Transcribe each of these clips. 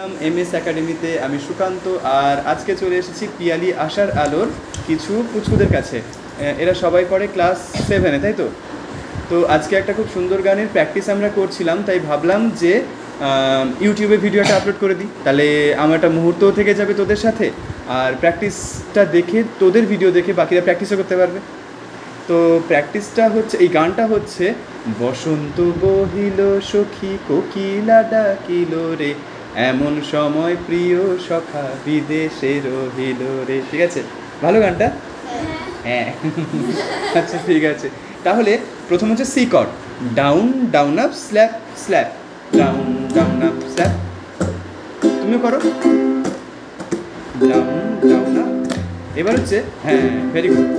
MS একাডেমিতে আমি সুকান্ত আর আজকে চলে এসেছি পিয়ালি আশার আলোর কিছু পুচকুদের কাছে। এরা সবাই পড়ে ক্লাস 7-এ, তাই তো? তো আজকে একটা খুব সুন্দর গানের প্র্যাকটিস আমরা করছিলাম, তাই ভাবলাম যে ইউটিউবে ভিডিওটা আপলোড করে দিই, তাহলে আমার একটা মুহূর্তও থেকে যাবে তোদের সাথে, আর প্র্যাকটিসটা দেখে তোদের ভিডিও দেখে বাকিরা প্র্যাকটিসও করতে পারবে। তো প্র্যাকটিসটা হচ্ছে, এই গানটা হচ্ছে বসন্ত বহিল সখী কোকিলা ডাকিল রে, এমন সময় প্রিয় সখা বিদেশে রহিল রে। ঠিক আছে? ভালো গানটা? হ্যাঁ। আচ্ছা ঠিক আছে, তাহলে প্রথম হচ্ছে C chord, down down up slap slap, down down up slap. তুমিও করো ডাউন ডাউন আপ। এবার হচ্ছে হ্যাঁ, ভেরি গুড।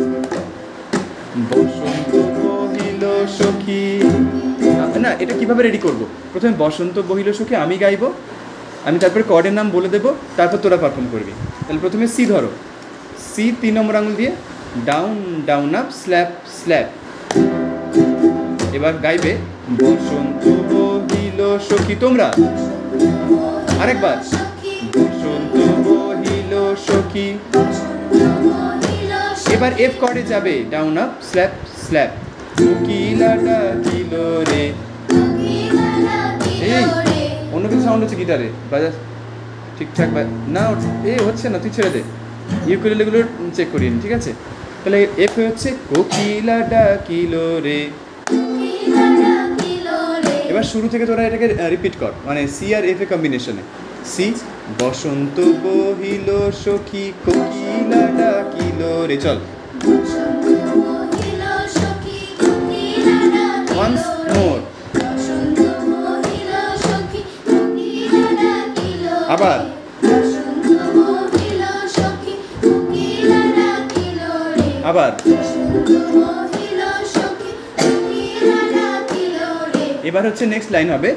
বসন্ত বহিল সখী, না এটা কিভাবে রেডি করব? প্রথমে বসন্ত বহিল সখী আমি গাইবো, আমি তারপরে কর্ডের নাম বলে দেবো, তারপর তোরা পারফর্ম করবি। তাহলে প্রথমে সি ধরো, সি 3 নম্বর আঙুল দিয়ে down down up slap slap. এবার গাইবে বসন্ত বহিল সখী, তোমরা আরেকবার বসন্ত বহিল সখী। এবার এফ কর্ডে যাবে, ডাউন আপ স্ল্যাপ স্ল্যাপ, কোকিলা ডাকিল রে। এই অন্য কিছু সাউন্ড হচ্ছে গিটারে, বাজা ঠিকঠাক না, হচ্ছে না, তুই ছেড়ে দে, ইউকুলেলেগুলো চেক করিয়ে নি, ঠিক আছে? তাহলে এফ হচ্ছে কোকিলা ডাকিল রে। এবার শুরু থেকে তোরা এটাকে রিপিট কর, মানে সি আর এফ এ কম্বিনেশনে। সি বসন্ত বহিল সখী কোকিলা ডাকিল রে, চল ওয়ান্স মোর, আবার আবার। এবার হচ্ছে নেক্সট লাইন হবে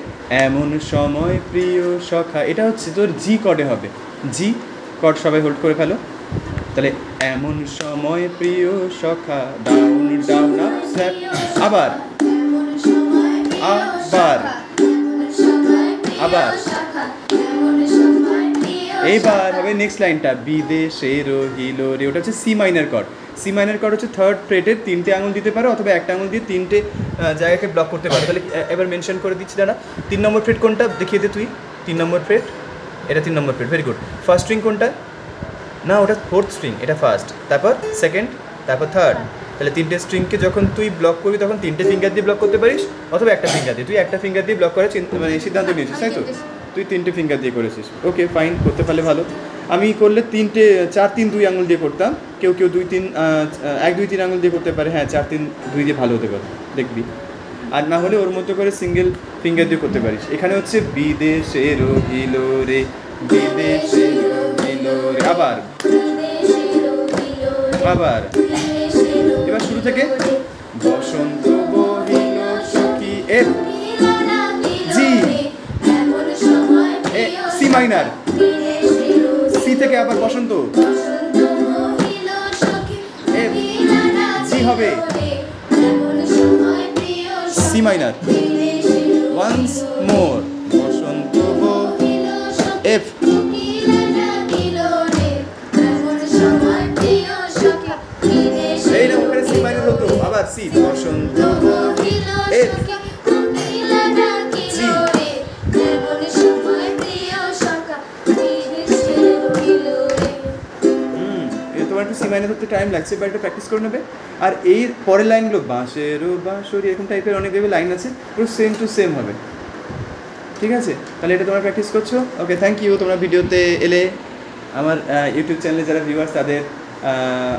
এমন সময় প্রিয় সখা, এটা হচ্ছে তোর জি কর্ডে হবে, জি কর্ড সবাই হোল্ড করে ফেলো। তাহলে এমন সময় প্রিয় সখা, ডাউন ডাউন আপ স্ল্যাপ, আবার আবার আবার। এইবার হবে নেক্সট লাইনটা বিদেশে রহিল রে, ওটা হচ্ছে C minor chord. C minor chord হচ্ছে থার্ড ফ্রেটের 3টে আঙুল দিতে পারো, অথবা একটা আঙুল দিয়ে 3টে জায়গাকে ব্লক করতে পারো। তাহলে এবার মেনশন করে দিচ্ছি দাঁড়া, 3 নম্বর ফ্রেট কোনটা দেখিয়ে দে তুই। 3 নম্বর ফ্রেট, এটা 3 number fret, very good. First string কোনটা? না ওটা 4th স্ট্রিং, এটা ফার্স্ট, তারপর সেকেন্ড, তারপর থার্ড। তাহলে 3টে স্ট্রিংকে যখন তুই ব্লক করবি তখন 3টে ফিঙ্গার দিয়ে ব্লক করতে পারিস, অথবা একটা ফিঙ্গার দিয়ে। তুই একটা ফিঙ্গার দিয়ে ব্লক করার মানে সিদ্ধান্ত নিয়েছিস, তাই তো? তুই 3টে ফিঙ্গার দিয়ে করেছিস, ওকে ফাইন, করতে পারলে ভালো। আমি করলে 4-3-2 আঙুল দিয়ে করতাম, কেউ 1-2-3 আঙুল দিয়ে করতে পারে। হ্যাঁ 4-3-2 দিয়ে ভালো হতে পারে, দেখবি। আর না হলে ওর মতো করে সিঙ্গেল ফিঙ্গার দিয়ে করতে পারিস। এখানে হচ্ছে বিদেশে রহিল রে, বিদেশে রহিল রে, আবার আবার। এবার শুরু থেকে বসন্ত বহিল সখী, F G, C minor, C থেকে আবার বসন্ত, এফ জি হবে সি মাইনার, ওয়ান্স মোর বসন্ত এফ, এই না ওখানে সি মাইনার হতো, আবার সি বসন্ত এফ জি। তোমার একটু সি মাইনার হতে টাইম লাগছে, বা একটু প্র্যাকটিস করে নেবে। আর এই পরের লাইনগুলো বাঁশেরও বাঁশরি, এরকম টাইপের অনেক লাইন আছে, পুরো সেম টু সেম হবে, ঠিক আছে? তাহলে এটা তোমরা প্র্যাকটিস করছো, ওকে থ্যাংক ইউ। তোমরা ভিডিওতে এলে, আমার ইউটিউব চ্যানেলে যারা ভিউয়ার্স তাদের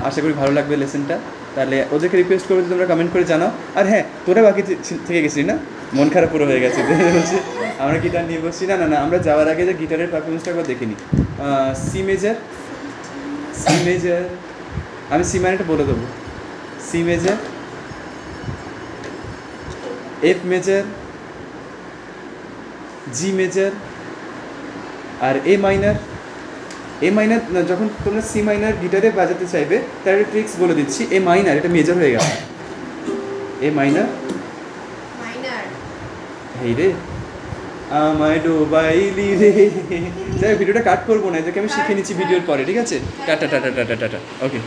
আশা করি ভালো লাগবে লেসনটা। তাহলে ওদেরকে রিকোয়েস্ট করবো তোমরা কমেন্ট করে জানাও। আর হ্যাঁ, তোরা বাকি থেকে গেছিলি না, মন খারাপ পুরো হয়ে গেছে বলছি আমরা গিটার নিয়ে বসছি। না না না, আমরা যাওয়ার আগে যে গিটারের পারফরমেন্সটা একবার দেখে নিই। সি মেজার, সি মেজার, আমি সি মাইনারটা বলে দেবো। সি মেজার, এফ মেজার, জি মেজার, আর এ মাইনার। এ মাইনার যখন তোমরা সি মাইনার গিটারে বাজাতে চাইবে তার একটা ট্রিক্স বলে দিচ্ছি। এ মাইনার এটা মেজর হয়ে গেল, এ মাইনার, এই রে আমায় ডোবাইলি রে। যাই ভিডিওটা কাট করবো না, এদেরকে আমি শিখে নিচ্ছি ভিডিওর পরে, ঠিক আছে? টাটা টাটা টাটা টাটা, ওকে।